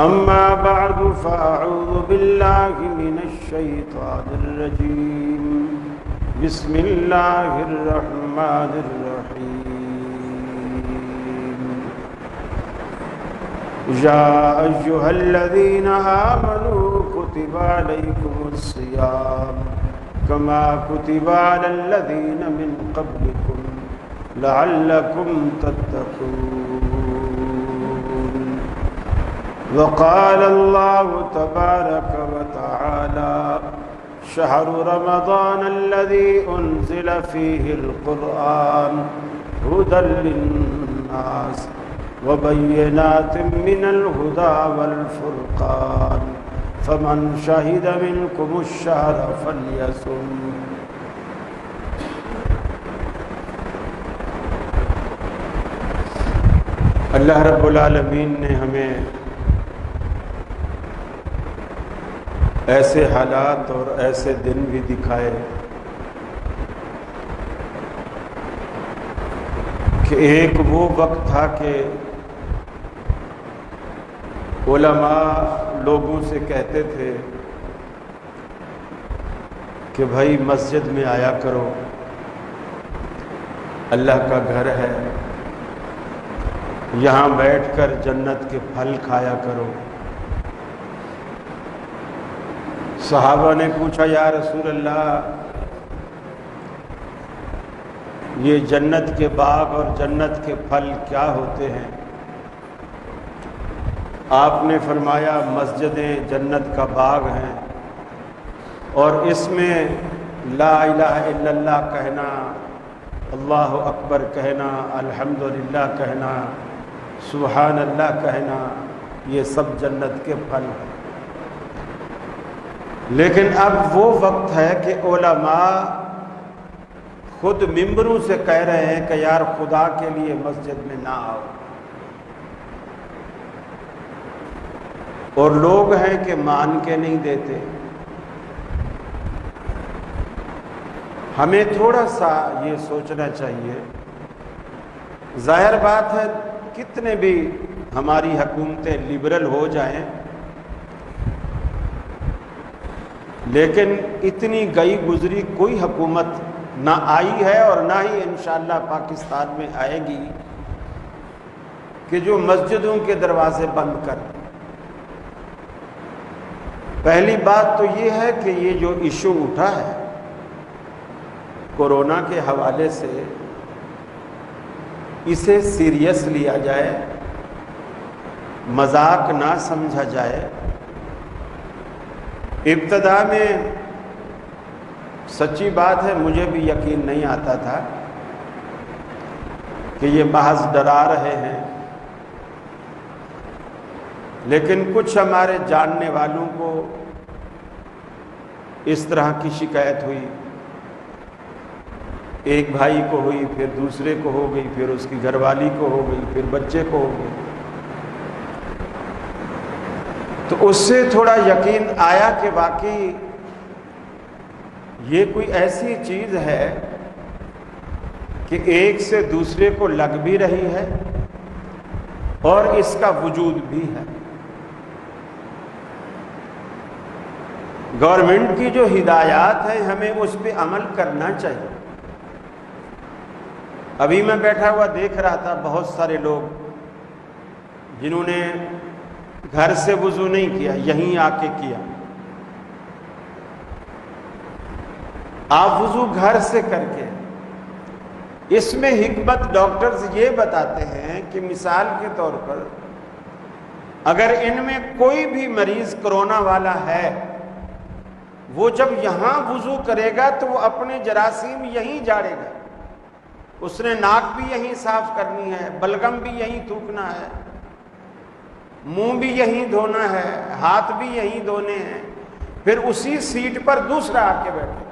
أما بعد فأعوذ بالله من الشيطان الرجيم بسم الله الرحمن الرحيم يا أيها الذين آمنوا كتب عليكم الصيام كما كتب على الذين من قبلكم لعلكم تتقون وقال الله تبارك وتعالى شهر رمضان الذي أنزل فيه القرآن هدى للناس وبينات من الهدى والفرقان فمن شهد منكم الشهر فليصم اللہ رب العالمین نے ہمیں ایسے حالات اور ایسے دن بھی دکھائے کہ ایک وہ وقت تھا کہ علماء لوگوں سے کہتے تھے کہ بھائی مسجد میں آیا کرو، اللہ کا گھر ہے، یہاں بیٹھ کر جنت کے پھل کھایا کرو۔ صحابہ نے پوچھا یا رسول اللہ، یہ جنت کے باغ اور جنت کے پھل کیا ہوتے ہیں؟ آپ نے فرمایا مسجدیں جنت کا باغ ہیں، اور اس میں لا الہ الا اللہ کہنا، اللہ اکبر کہنا، الحمدللہ کہنا، سبحان اللہ کہنا، یہ سب جنت کے پھل ہیں۔ لیکن اب وہ وقت ہے کہ علماء خود ممبروں سے کہہ رہے ہیں کہ یار خدا کے لیے مسجد میں نہ آؤ، اور لوگ ہیں کہ مان کے نہیں دیتے۔ ہمیں تھوڑا سا یہ سوچنا چاہیے، ظاہر بات ہے کتنے بھی ہماری حکومتیں لبرل ہو جائیں، لیکن اتنی گئی گزری کوئی حکومت نہ آئی ہے اور نہ ہی انشاءاللہ پاکستان میں آئے گی کہ جو مسجدوں کے دروازے بند کر۔ پہلی بات تو یہ ہے کہ یہ جو ایشو اٹھا ہے کورونا کے حوالے سے، اسے سیریس لیا جائے، مذاق نہ سمجھا جائے۔ ابتدا میں سچی بات ہے مجھے بھی یقین نہیں آتا تھا کہ یہ محض ڈرا رہے ہیں، لیکن کچھ ہمارے جاننے والوں کو اس طرح کی شکایت ہوئی، ایک بھائی کو ہوئی، پھر دوسرے کو ہو گئی، پھر اس کی گھر والی کو ہو گئی، پھر بچے کو ہو گئی، تو اس سے تھوڑا یقین آیا کہ واقعی یہ کوئی ایسی چیز ہے کہ ایک سے دوسرے کو لگ بھی رہی ہے اور اس کا وجود بھی ہے۔ گورنمنٹ کی جو ہدایات ہیں ہمیں اس پہ عمل کرنا چاہیے۔ ابھی میں بیٹھا ہوا دیکھ رہا تھا بہت سارے لوگ جنہوں نے گھر سے وضو نہیں کیا، یہیں آ کے کیا۔ آپ وضو گھر سے کر کے، اس میں حکمت ڈاکٹرز یہ بتاتے ہیں کہ مثال کے طور پر اگر ان میں کوئی بھی مریض کرونا والا ہے، وہ جب یہاں وضو کرے گا تو وہ اپنے جراثیم یہیں جاڑے گا، اس نے ناک بھی یہیں صاف کرنی ہے، بلغم بھی یہیں تھوکنا ہے، منہ بھی یہیں دھونا ہے، ہاتھ بھی یہیں دھونے ہیں، پھر اسی سیٹ پر دوسرا آ کے بیٹھے۔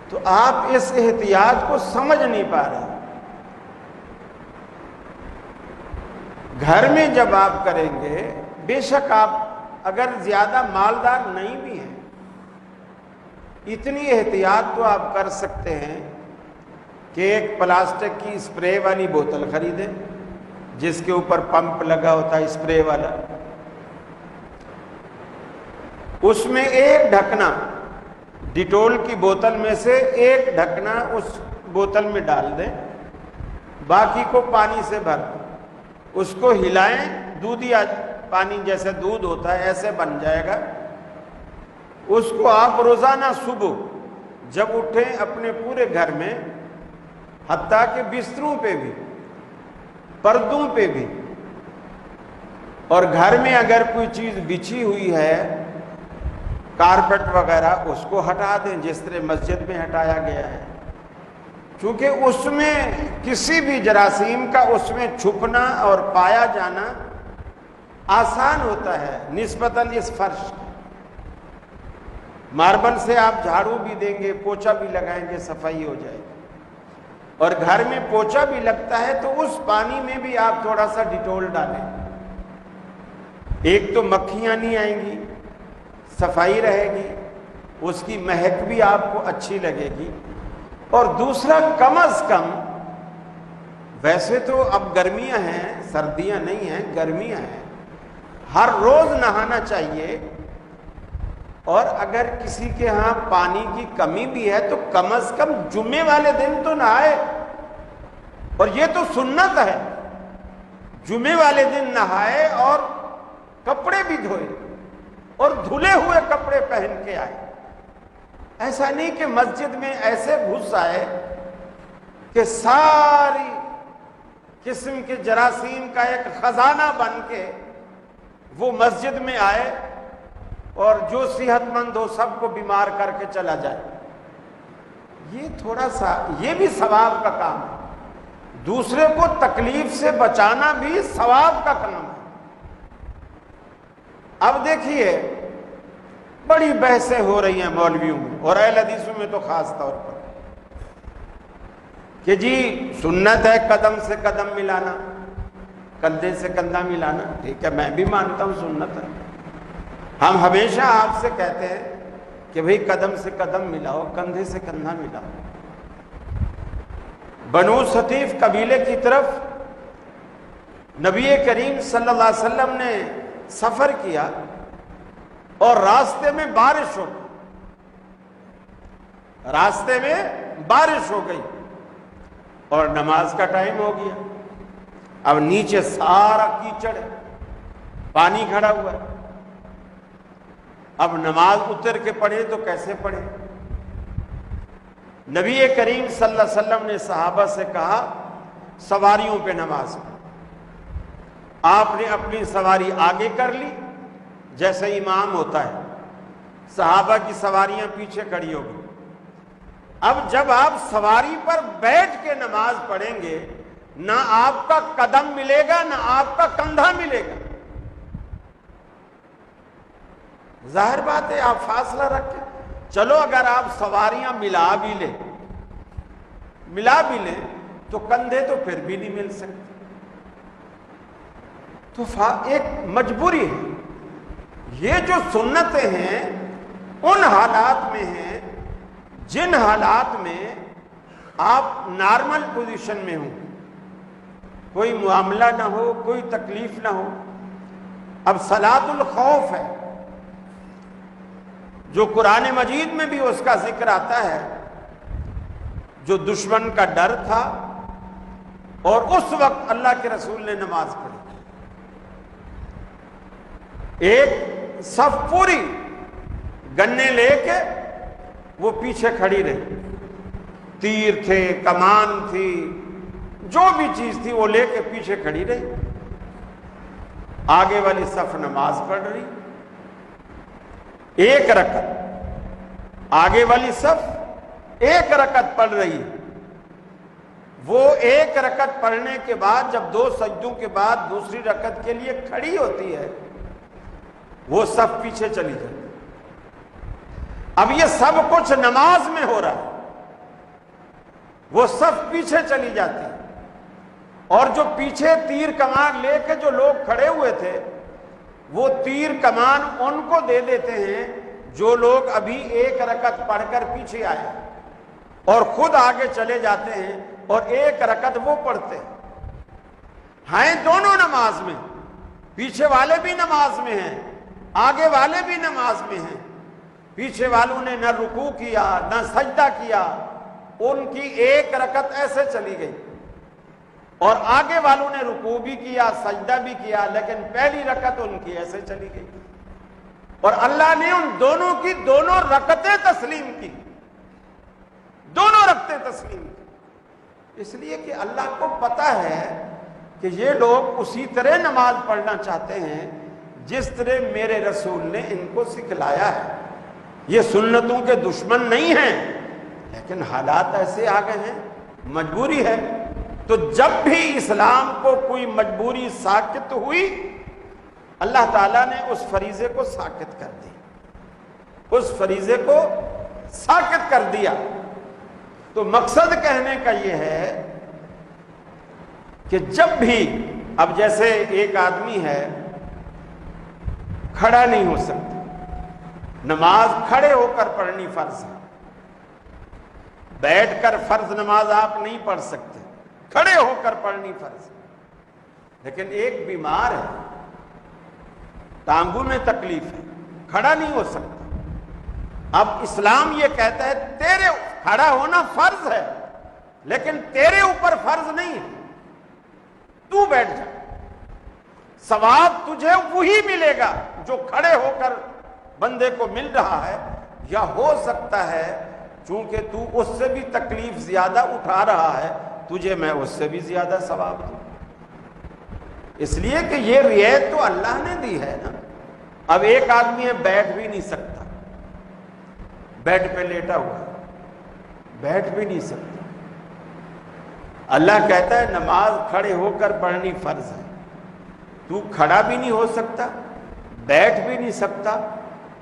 تو آپ اس احتیاط کو سمجھ نہیں پا رہے۔ گھر میں جب آپ کریں گے، بے شک آپ اگر زیادہ مالدار نہیں بھی ہیں، اتنی احتیاط تو آپ کر سکتے ہیں کہ ایک پلاسٹک کی اسپرے والی بوتل خریدیں، جس کے اوپر پمپ لگا ہوتا ہے اسپرے والا، اس میں ایک ڈھکنا ڈیٹول کی بوتل میں سے ایک ڈھکنا اس بوتل میں ڈال دیں، باقی کو پانی سے بھر دیں، اس کو ہلائیں، دودھیا پانی جیسے دودھ ہوتا ہے ایسے بن جائے گا۔ اس کو آپ روزانہ صبح جب اٹھیں اپنے پورے گھر میں، حتیٰ کہ بستروں پہ بھی، پردوں پہ بھی، اور گھر میں اگر کوئی چیز بچھی ہوئی ہے کارپیٹ وغیرہ، اس کو ہٹا دیں جس طرح مسجد میں ہٹایا گیا ہے، کیونکہ اس میں کسی بھی جراثیم کا اس میں چھپنا اور پایا جانا آسان ہوتا ہے نسبتاً اس فرش۔ ماربل سے آپ جھاڑو بھی دیں گے، پوچھا بھی لگائیں گے، صفائی ہو جائے گی۔ اور گھر میں پوچھا بھی لگتا ہے تو اس پانی میں بھی آپ تھوڑا سا ڈیٹول ڈالیں، ایک تو مکھیاں نہیں آئیں گی، صفائی رہے گی، اس کی مہک بھی آپ کو اچھی لگے گی، اور دوسرا کم از کم، ویسے تو اب گرمیاں ہیں، سردیاں نہیں ہیں، گرمیاں ہیں، ہر روز نہانا چاہیے، اور اگر کسی کے ہاں پانی کی کمی بھی ہے تو کم از کم جمعے والے دن تو نہائے، اور یہ تو سنت ہے، جمعے والے دن نہائے اور کپڑے بھی دھوئے اور دھلے ہوئے کپڑے پہن کے آئے۔ ایسا نہیں کہ مسجد میں ایسے گھس آئے کہ ساری قسم کے جراثیم کا ایک خزانہ بن کے وہ مسجد میں آئے اور جو صحت مند ہو سب کو بیمار کر کے چلا جائے۔ یہ تھوڑا سا، یہ بھی ثواب کا کام ہے، دوسرے کو تکلیف سے بچانا بھی ثواب کا کام ہے۔ اب دیکھیے بڑی بحثیں ہو رہی ہیں مولویوں میں اور اہل حدیثوں میں تو خاص طور پر کہ جی سنت ہے قدم سے قدم ملانا، کندھے سے کندھا ملانا، ٹھیک ہے، میں بھی مانتا ہوں سنت ہے، ہم ہمیشہ آپ سے کہتے ہیں کہ بھئی قدم سے قدم ملاؤ، کندھے سے کندھا ملاؤ۔ بنو ثقیف قبیلے کی طرف نبی کریم صلی اللہ علیہ وسلم نے سفر کیا اور راستے میں بارش ہو گئی، راستے میں بارش ہو گئی اور نماز کا ٹائم ہو گیا۔ اب نیچے سارا کیچڑ ہے، پانی کھڑا ہوا ہے، اب نماز اتر کے پڑھے تو کیسے پڑھے؟ نبی کریم صلی اللہ علیہ وسلم نے صحابہ سے کہا سواریوں پہ نماز پڑھو۔ آپ نے اپنی سواری آگے کر لی جیسے امام ہوتا ہے، صحابہ کی سواریاں پیچھے کھڑی ہو گئی۔ اب جب آپ سواری پر بیٹھ کے نماز پڑھیں گے، نہ آپ کا قدم ملے گا نہ آپ کا کندھا ملے گا، ظاہر بات ہے آپ فاصلہ رکھیں۔ چلو اگر آپ سواریاں ملا بھی لیں تو کندھے تو پھر بھی نہیں مل سکتے، تو ایک مجبوری ہے۔ یہ جو سنتیں ہیں ان حالات میں ہیں جن حالات میں آپ نارمل پوزیشن میں ہوں، کوئی معاملہ نہ ہو، کوئی تکلیف نہ ہو۔ اب صلاۃ الخوف ہے جو قرآن مجید میں بھی اس کا ذکر آتا ہے، جو دشمن کا ڈر تھا اور اس وقت اللہ کے رسول نے نماز پڑھی، ایک صف پوری گنے لے کے وہ پیچھے کھڑی رہی، تیر تھے، کمان تھی، جو بھی چیز تھی وہ لے کے پیچھے کھڑی رہی، آگے والی صف نماز پڑھ رہی، ایک رکعت، آگے والی صف ایک رکعت پڑھ رہی۔ وہ ایک رکعت پڑھنے کے بعد جب دو سجدوں کے بعد دوسری رکعت کے لیے کھڑی ہوتی ہے، وہ صف پیچھے چلی جاتی۔ اب یہ سب کچھ نماز میں ہو رہا ہے، وہ صف پیچھے چلی جاتی ہے، اور جو پیچھے تیر کمان لے کے جو لوگ کھڑے ہوئے تھے وہ تیر کمان ان کو دے دیتے ہیں جو لوگ ابھی ایک رکعت پڑھ کر پیچھے آئے، اور خود آگے چلے جاتے ہیں اور ایک رکعت وہ پڑھتے ہیں۔ ہیں دونوں نماز میں، پیچھے والے بھی نماز میں ہیں، آگے والے بھی نماز میں ہیں۔ پیچھے والوں نے نہ رکوع کیا نہ سجدہ کیا، ان کی ایک رکعت ایسے چلی گئی، اور آگے والوں نے رکوع بھی کیا سجدہ بھی کیا، لیکن پہلی رکعت ان کی ایسے چلی گئی، اور اللہ نے ان دونوں کی دونوں رکعتیں تسلیم کی، دونوں رکعتیں تسلیم کی، اس لیے کہ اللہ کو پتہ ہے کہ یہ لوگ اسی طرح نماز پڑھنا چاہتے ہیں جس طرح میرے رسول نے ان کو سکھلایا ہے۔ یہ سنتوں کے دشمن نہیں ہیں، لیکن حالات ایسے آ گئے ہیں، مجبوری ہے۔ تو جب بھی اسلام کو کوئی مجبوری ساقط ہوئی، اللہ تعالیٰ نے اس فریضے کو ساقط کر دی، اس فریضے کو ساقط کر دیا۔ تو مقصد کہنے کا یہ ہے کہ جب بھی، اب جیسے ایک آدمی ہے کھڑا نہیں ہو سکتا، نماز کھڑے ہو کر پڑھنی فرض ہے، بیٹھ کر فرض نماز آپ نہیں پڑھ سکتے، کھڑے ہو کر پڑھنی فرض ہے۔ لیکن ایک بیمار ہے، ٹانگوں میں تکلیف ہے، کھڑا نہیں ہو سکتا، اب اسلام یہ کہتا ہے تیرے کھڑا ہونا فرض ہے، لیکن تیرے اوپر فرض نہیں ہے، تو بیٹھ جا، ثواب تجھے وہی ملے گا جو کھڑے ہو کر بندے کو مل رہا ہے، یا ہو سکتا ہے چونکہ تو اس سے بھی تکلیف زیادہ اٹھا رہا ہے، تجھے میں اس سے بھی زیادہ ثواب دوں، اس لیے کہ یہ رعایت تو اللہ نے دی ہے نا۔ اب ایک آدمی ہے بیٹھ بھی نہیں سکتا، بیڈ پہ لیٹا ہوا ہے، بیٹھ بھی نہیں سکتا، اللہ کہتا ہے نماز کھڑے ہو کر پڑھنی فرض ہے، تو کھڑا بھی نہیں ہو سکتا، بیٹھ بھی نہیں سکتا،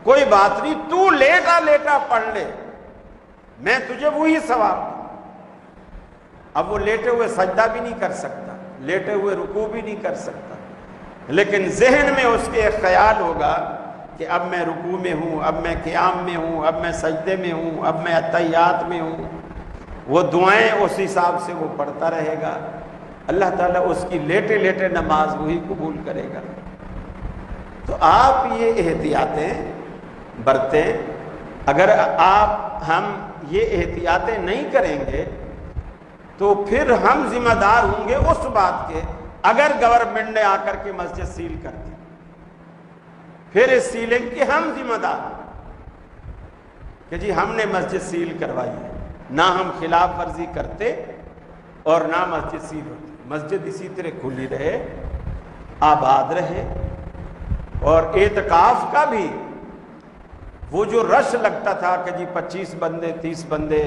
کوئی بات نہیں، تو لیٹا لیٹا پڑھ لے، میں تجھے وہی ثواب دوں۔ اب وہ لیٹے ہوئے سجدہ بھی نہیں کر سکتا، لیٹے ہوئے رکوع بھی نہیں کر سکتا، لیکن ذہن میں اس کے ایک خیال ہوگا کہ اب میں رکوع میں ہوں، اب میں قیام میں ہوں، اب میں سجدے میں ہوں، اب میں اتحیات میں ہوں، وہ دعائیں اس حساب سے وہ پڑھتا رہے گا، اللہ تعالیٰ اس کی لیٹے لیٹے نماز وہی قبول کرے گا۔ تو آپ یہ احتیاطیں برتیں، اگر ہم یہ احتیاطیں نہیں کریں گے تو پھر ہم ذمہ دار ہوں گے اس بات کے، اگر گورنمنٹ نے آ کر کے مسجد سیل کر دی، پھر اس سیلنگ کی ہم ذمہ دار کہ جی ہم نے مسجد سیل کروائی ہے، نہ ہم خلاف ورزی کرتے اور نہ مسجد سیل ہوتی، مسجد اسی طرح کھلی رہے، آباد رہے۔ اور اعتکاف کا بھی وہ جو رش لگتا تھا کہ جی 25 بندے 30 بندے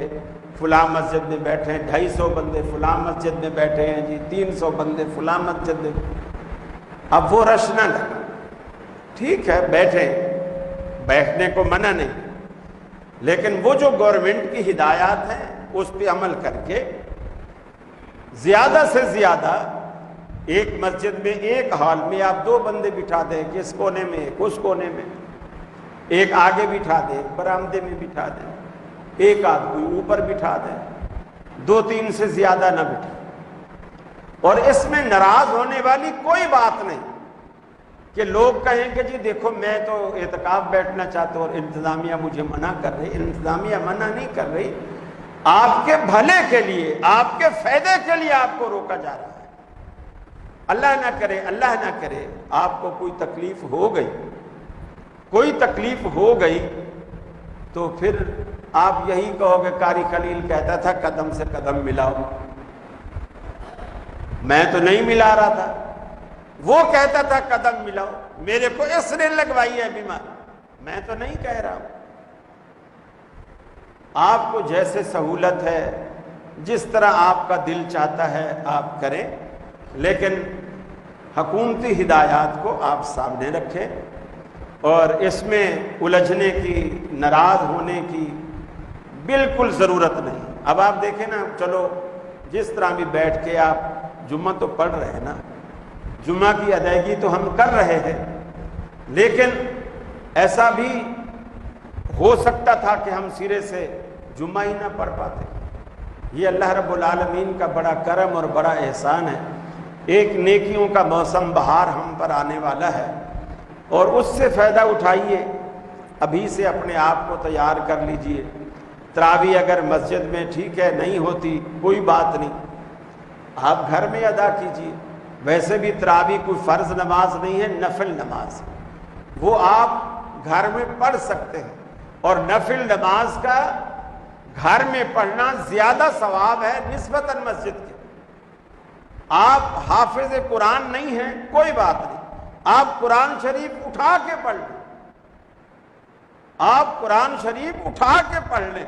فلاں مسجد میں بیٹھے ہیں، 250 بندے فلاں مسجد میں بیٹھے ہیں، جی 300 بندے فلاں مسجد میں، اب وہ رش نہ لگا، ٹھیک ہے بیٹھے، بیٹھنے کو منع نہیں، لیکن وہ جو گورنمنٹ کی ہدایات ہیں اس پہ عمل کر کے زیادہ سے زیادہ ایک مسجد میں ایک ہال میں آپ 2 بندے بٹھا دیں، اس کونے میں ایک اس کونے میں، ایک آگے بٹھا دیں، ایک برآمدے میں بٹھا دیں، ایک آدمی اوپر بٹھا دیں، 2-3 سے زیادہ نہ بٹھا، اور اس میں ناراض ہونے والی کوئی بات نہیں کہ لوگ کہیں کہ جی دیکھو میں تو اعتکاف بیٹھنا چاہتا ہوں اور انتظامیہ مجھے منع کر رہی، انتظامیہ منع نہیں کر رہی، آپ کے بھلے کے لیے، آپ کے فائدے کے لیے آپ کو روکا جا رہا ہے۔ اللہ نہ کرے، اللہ نہ کرے آپ کو کوئی تکلیف ہو گئی، کوئی تکلیف ہو گئی تو پھر آپ یہی کہو گے قاری خلیل کہتا تھا قدم سے قدم ملاؤ، میں تو نہیں ملا رہا تھا، وہ کہتا تھا قدم ملاؤ، میرے کو اس نے لگوائی ہے بیمار، میں تو نہیں کہہ رہا ہوں۔ آپ کو جیسے سہولت ہے، جس طرح آپ کا دل چاہتا ہے آپ کریں، لیکن حکومتی ہدایات کو آپ سامنے رکھیں اور اس میں الجھنے کی، ناراض ہونے کی بالکل ضرورت نہیں۔ اب آپ دیکھیں نا، چلو جس طرح بھی بیٹھ کے آپ جمعہ تو پڑھ رہے ہیں نا، جمعہ کی ادائیگی تو ہم کر رہے ہیں، لیکن ایسا بھی ہو سکتا تھا کہ ہم سرے سے جمعہ ہی نہ پڑھ پاتے۔ یہ اللہ رب العالمین کا بڑا کرم اور بڑا احسان ہے ایک نیکیوں کا موسم بہار ہم پر آنے والا ہے اور اس سے فائدہ اٹھائیے، ابھی سے اپنے آپ کو تیار کر لیجئے۔ تراویح اگر مسجد میں ٹھیک ہے نہیں ہوتی کوئی بات نہیں، آپ گھر میں ادا کیجئے۔ ویسے بھی تراویح کوئی فرض نماز نہیں ہے، نفل نماز، وہ آپ گھر میں پڑھ سکتے ہیں، اور نفل نماز کا گھر میں پڑھنا زیادہ ثواب ہے نسبتاً مسجد کے۔ آپ حافظ قرآن نہیں ہیں کوئی بات نہیں، آپ قرآن شریف اٹھا کے پڑھ لیں، آپ قرآن شریف اٹھا کے پڑھ لیں،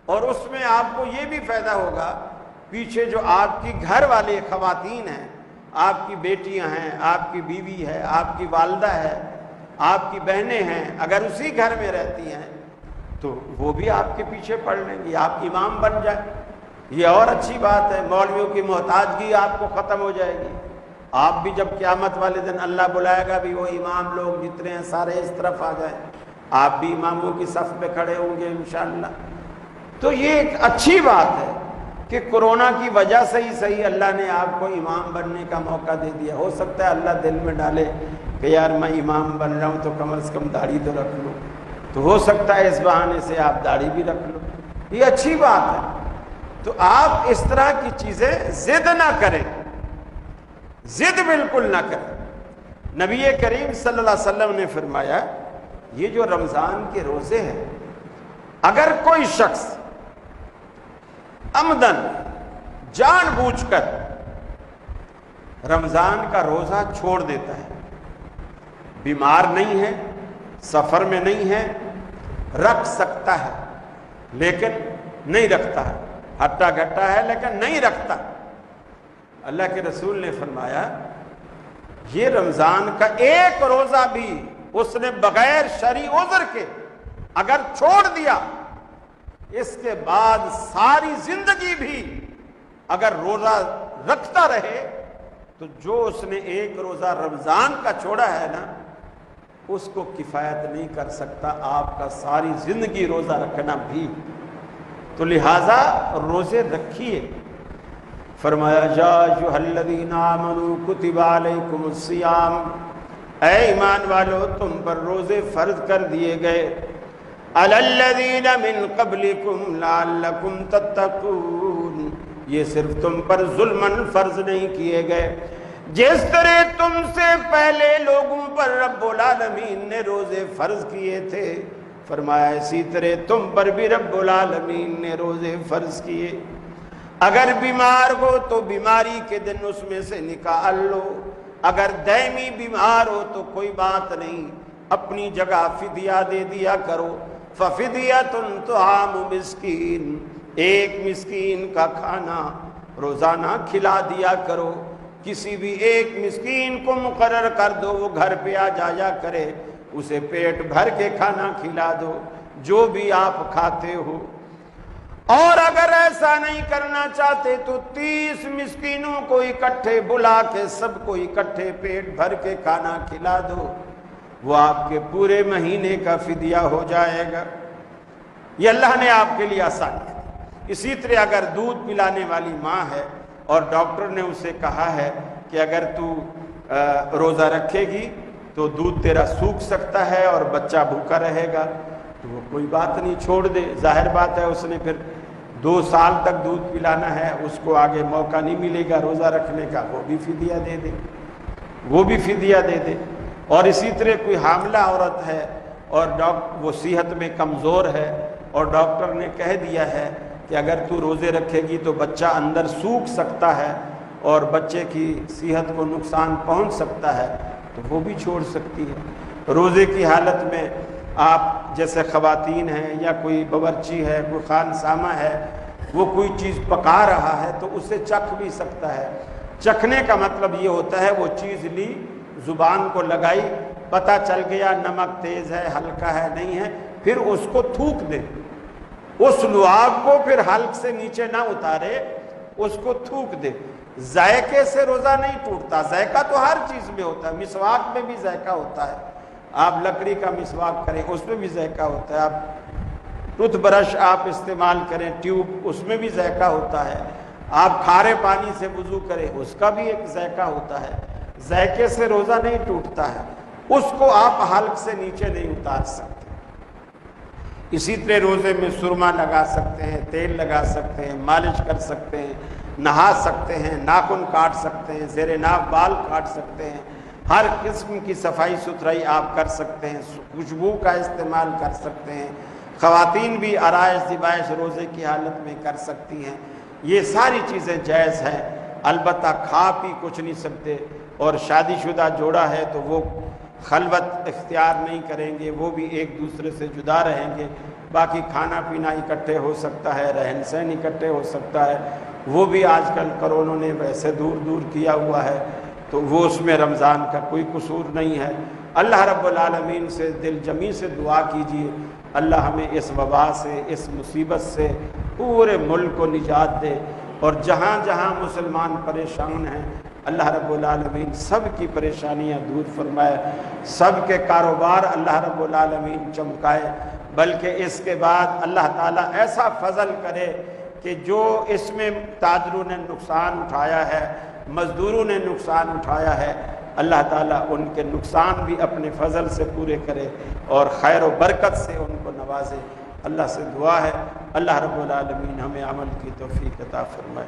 اور اس میں آپ کو یہ بھی فائدہ ہوگا، پیچھے جو آپ کی گھر والے خواتین ہیں، آپ کی بیٹیاں ہیں، آپ کی بیوی ہے، آپ کی والدہ ہے، آپ کی بہنیں ہیں، اگر اسی گھر میں رہتی ہیں تو وہ بھی آپ کے پیچھے پڑھ لیں گی، آپ امام بن جائیں، یہ اور اچھی بات ہے۔ مولویوں کی محتاجگی آپ کو ختم ہو جائے گی، آپ بھی جب قیامت والے دن اللہ بلائے گا بھی وہ امام لوگ جتنے ہیں سارے اس طرف آ جائیں، آپ بھی اماموں کی صف میں کھڑے ہوں گے انشاءاللہ۔ تو یہ ایک اچھی بات ہے کہ کورونا کی وجہ سے ہی صحیح اللہ نے آپ کو امام بننے کا موقع دے دیا۔ ہو سکتا ہے اللہ دل میں ڈالے کہ یار میں امام بن رہا ہوں تو کم از کم داڑھی تو رکھ لوں، تو ہو سکتا ہے اس بہانے سے آپ داڑھی بھی رکھ لو، یہ اچھی بات ہے۔ تو آپ اس طرح کی چیزیں ضد نہ کریں، ضد بالکل نہ کریں۔ نبی کریم صلی اللہ علیہ وسلم نے فرمایا یہ جو رمضان کے روزے ہیں، اگر کوئی شخص عمدن جان بوجھ کر رمضان کا روزہ چھوڑ دیتا ہے، بیمار نہیں ہے، سفر میں نہیں ہے، رکھ سکتا ہے لیکن نہیں رکھتا ہے، ہٹا گھٹا ہے لیکن نہیں رکھتا، اللہ کے رسول نے فرمایا یہ رمضان کا ایک روزہ بھی اس نے بغیر شرعی عذر کے اگر چھوڑ دیا، اس کے بعد ساری زندگی بھی اگر روزہ رکھتا رہے تو جو اس نے ایک روزہ رمضان کا چھوڑا ہے نا، اس کو کفایت نہیں کر سکتا آپ کا ساری زندگی روزہ رکھنا بھی۔ تو لہٰذا روزے رکھیے۔ فرمایا یا ایھا الذین آمنوا کتب علیکم الصیام، اے ایمان والو تم پر روزے فرض کر دیے گئے، علی الذین من قبلکم لعلکم تتقون، یہ صرف تم پر ظلماً فرض نہیں کیے گئے، جس طرح تم سے پہلے لوگوں پر رب العالمین نے روزے فرض کیے تھے، فرمایا اسی طرح تم پر بھی رب العالمین نے روزے فرض کیے۔ اگر بیمار ہو تو بیماری کے دن اس میں سے نکال لو، اگر دائمی بیمار ہو تو کوئی بات نہیں، اپنی جگہ فدیہ دے دیا کرو، ففدیۃ طعام مسکین، ایک مسکین کا کھانا روزانہ کھلا دیا کرو، کسی بھی ایک مسکین کو مقرر کر دو، وہ گھر پہ آ جایا کرے، اسے پیٹ بھر کے کھانا کھلا دو جو بھی آپ کھاتے ہو۔ اور اگر ایسا نہیں کرنا چاہتے تو 30 مسکینوں کو اکٹھے بلا کے سب کو اکٹھے پیٹ بھر کے کھانا کھلا دو، وہ آپ کے پورے مہینے کا فدیہ ہو جائے گا۔ یہ اللہ نے آپ کے لیے آسان کیا۔ اسی طرح اگر دودھ پلانے والی ماں ہے اور ڈاکٹر نے اسے کہا ہے کہ اگر تو روزہ رکھے گی تو دودھ تیرا سوکھ سکتا ہے اور بچہ بھوکا رہے گا، تو وہ کوئی بات نہیں، چھوڑ دے۔ ظاہر بات ہے اس نے پھر 2 سال تک دودھ پلانا ہے، اس کو آگے موقع نہیں ملے گا روزہ رکھنے کا، وہ بھی فدیہ دے دے، وہ بھی فدیہ دے دے۔ اور اسی طرح کوئی حاملہ عورت ہے اور وہ صحت میں کمزور ہے اور ڈاکٹر نے کہہ دیا ہے کہ اگر تو روزے رکھے گی تو بچہ اندر سوکھ سکتا ہے اور بچے کی صحت کو نقصان پہنچ سکتا ہے، تو وہ بھی چھوڑ سکتی ہے۔ روزے کی حالت میں آپ جیسے خواتین ہیں یا کوئی باورچی ہے، کوئی خانسامہ ہے، وہ کوئی چیز پکا رہا ہے تو اسے چکھ بھی سکتا ہے۔ چکھنے کا مطلب یہ ہوتا ہے وہ چیز لی، زبان کو لگائی، پتہ چل گیا نمک تیز ہے، ہلکا ہے، نہیں ہے، پھر اس کو تھوک دے، اس لعاب کو پھر حلق سے نیچے نہ اتارے، اس کو تھوک دے۔ ذائقے سے روزہ نہیں ٹوٹتا، ذائقہ تو ہر چیز میں ہوتا ہے، مسواک میں بھی ذائقہ ہوتا ہے، آپ لکڑی کا مسواک کریں اس میں بھی ذائقہ ہوتا ہے، آپ ٹوتھ برش آپ استعمال کریں ٹیوب، اس میں بھی ذائقہ ہوتا ہے، آپ کھارے پانی سے وضو کریں، اس کا بھی ایک ذائقہ ہوتا ہے، ذائقے سے روزہ نہیں ٹوٹتا ہے، اس کو آپ حلق سے نیچے نہیں اتار سکتے۔ اسی طرح روزے میں سرما لگا سکتے ہیں، تیل لگا سکتے ہیں، مالش کر سکتے ہیں، نہا سکتے ہیں، ناخن کاٹ سکتے ہیں، زیر ناف بال کاٹ سکتے ہیں، ہر قسم کی صفائی ستھرائی آپ کر سکتے ہیں، خوشبو کا استعمال کر سکتے ہیں، خواتین بھی آرائش زیبائش روزے کی حالت میں کر سکتی ہیں، یہ ساری چیزیں جائز ہیں۔ البتہ کھا پی کچھ نہیں سکتے، اور شادی شدہ جوڑا ہے تو وہ خلوت اختیار نہیں کریں گے، وہ بھی ایک دوسرے سے جدا رہیں گے، باقی کھانا پینا اکٹھے ہو سکتا ہے، رہن سہن اکٹھے ہو سکتا ہے، وہ بھی آج کل کرونا نے ویسے دور دور کیا ہوا ہے، تو وہ اس میں رمضان کا کوئی قصور نہیں ہے۔ اللہ رب العالمین سے دل جمی سے دعا کیجیے، اللہ ہمیں اس وبا سے، اس مصیبت سے پورے ملک کو نجات دے، اور جہاں جہاں مسلمان پریشان ہیں اللہ رب العالمین سب کی پریشانیاں دور فرمائے، سب کے کاروبار اللہ رب العالمین چمکائے، بلکہ اس کے بعد اللہ تعالیٰ ایسا فضل کرے کہ جو اس میں تاجروں نے نقصان اٹھایا ہے، مزدوروں نے نقصان اٹھایا ہے، اللہ تعالیٰ ان کے نقصان بھی اپنے فضل سے پورے کرے اور خیر و برکت سے ان کو نوازے۔ اللہ سے دعا ہے اللہ رب العالمین ہمیں عمل کی توفیق عطا فرمائے۔